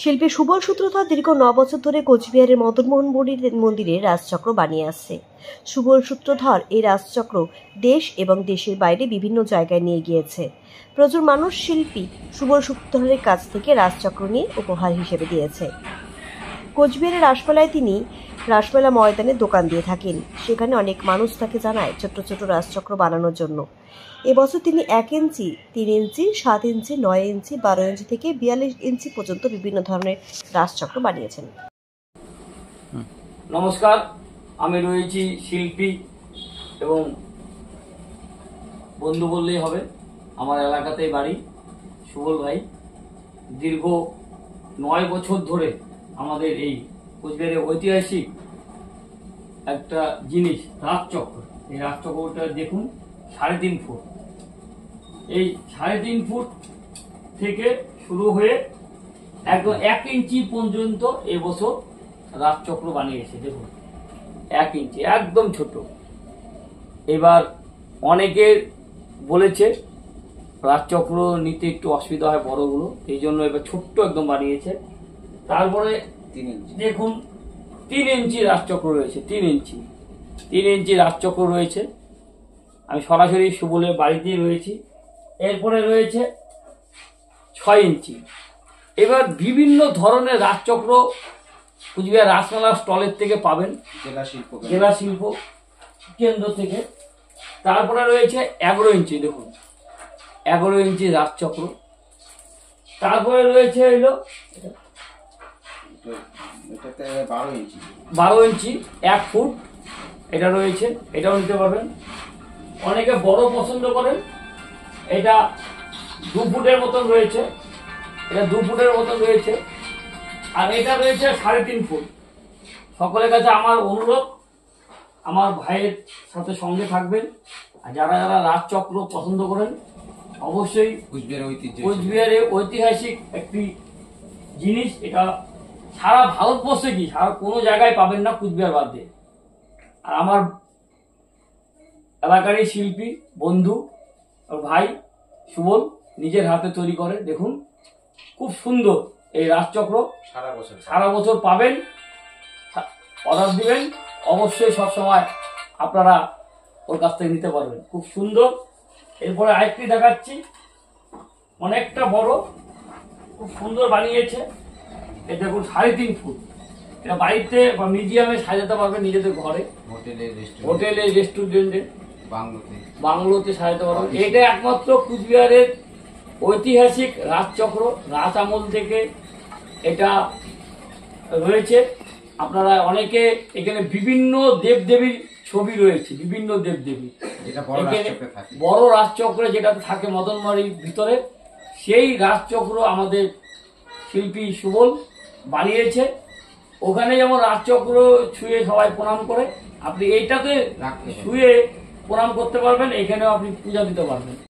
শিল্পী সুবল সূত্রধর দীর্ঘ ৯ বছর ধরে কোচবিহারের মদনমোহন মন্দিরে রাজচক্র বানিয়ে আসছে। সুবল সূত্রধর এই রাজচক্র দেশ এবং দেশের বাইরে বিভিন্ন জায়গায় নিয়ে গিয়েছে। প্রচুর মানুষ শিল্পী সুবল সূত্রধরের কাছ থেকে রাজচক্র নিয়ে উপহার হিসেবে দিয়েছে। কোচবিহারের রাসমেলায় তিনি রাসমেলা ময়দানে দোকান দিয়ে থাকেন। সেখানে অনেক মানুষ তাকে জানায় ছোট ছোট রাজচক্র বানানোর জন্য। এবছর তিনি 1 ইঞ্চি, 3 ইঞ্চি, 7 ইঞ্চি, 9 ইঞ্চি, 12 ইঞ্চি থেকে 42 ইঞ্চি পর্যন্ত বিভিন্ন ধরনের রাজচক্র বানিয়েছেন। নমস্কার, আমি রয়েছি শিল্পী এবং বন্ধু বললেই হবে। আমার এলাকাতেই বাড়ি। সুবল ভাই দীর্ঘ 9 বছর ধরে আমাদের এই কোচবিহারের ঐতিহাসিক একটা জিনিস রাজচক্র, এই রাজচক্রটা দেখুন 3.5 ফুট। এই 3.5 ফুট থেকে শুরু হয়ে একদম 1 ইঞ্চি পর্যন্ত এবছর রাজচক্র বানিয়েছে। দেখুন 1 ইঞ্চি, একদম ছোট। এবার অনেকে বলেছে রাজচক্র নিতে একটু অসুবিধা হয় বড়গুলো, এই জন্য এবার ছোট্ট একদম বানিয়েছে। তারপরে দেখুন 3 ইঞ্চি রাজচক্র রয়েছে। 3 ইঞ্চি রাজচক্র রয়েছে। আমি সরাসরি সুবলের বাড়িতেই রয়েছি। এরপরে রয়েছে 6 ইঞ্চি। এবার বিভিন্ন ধরনের রাজচক্র কুচবিহার রাসমেলা স্টলের থেকে পাবেন, জেলা শিল্প কেন্দ্র থেকে। তারপরে রয়েছে 11 ইঞ্চি, দেখুন 11 ইঞ্চি রাজচক্র। তারপরে রয়েছে হইলো 12 ইঞ্চি 1 ফুট, এটা রয়েছে, এটাও নিতে পারবেন। অনেকে বড় পছন্দ করেন, এটা 2 ফুটের মতন রয়েছে, এটা 2 ফুটের মতন রয়েছে। আর এটা রয়েছে 3.5 ফুট। সকলের কাছে আমার অনুরোধ, আমার ভাইয়ের সাথে সঙ্গে থাকবেন। আর যারা যারা রাজচক্র পছন্দ করেন, অবশ্যই কোচবিহারের ঐতিহাসিক একটি জিনিস। এটা সারা ভারতবর্ষে কি সারা কোনো জায়গায় পাবেন না কুচবিহার বাদ দিয়ে। আর আমার এলাকারই শিল্পী বন্ধু ভাই সুবল নিজের হাতে তৈরি করে। দেখুন খুব সুন্দর এই রাজচক্র, সারা বছর পাবেন। অর্ডার দিবেন, অবশ্যই সবসময় আপনারা ওর কাছ থেকে নিতে পারবেন। খুব সুন্দর। এরপরে আরেকটি দেখাচ্ছি, অনেকটা বড়, খুব সুন্দর বানিয়েছে। এটা দেখুন 3.5 ফুট। এটা বাড়িতে বা মিউজিয়ামে সাজাতে পারবেন, নিজেদের ঘরে, হোটেলে, রেস্টুরেন্টে, বাংলোতে সাজাতে পারবেন। এটা একমাত্র কুচবিহারের ঐতিহাসিক রাজচক্র, রাজ আমল থেকে এটা রয়েছে। আপনারা অনেকে এখানে বিভিন্ন দেবদেবীর ছবি রয়েছে, বিভিন্ন দেবদেবী বড় রাজচক্রে যেটা থাকে মদনমোহনের ভিতরে, সেই রাজচক্র আমাদের শিল্পী সুবল বানিয়েছে। ওখানে যেমন রাজচক্র ছুঁয়ে সবাই প্রণাম করে, আপনি এইটাতে ছুঁয়ে প্রণাম করতে পারবেন, এখানেও আপনি পূজা দিতে পারবেন।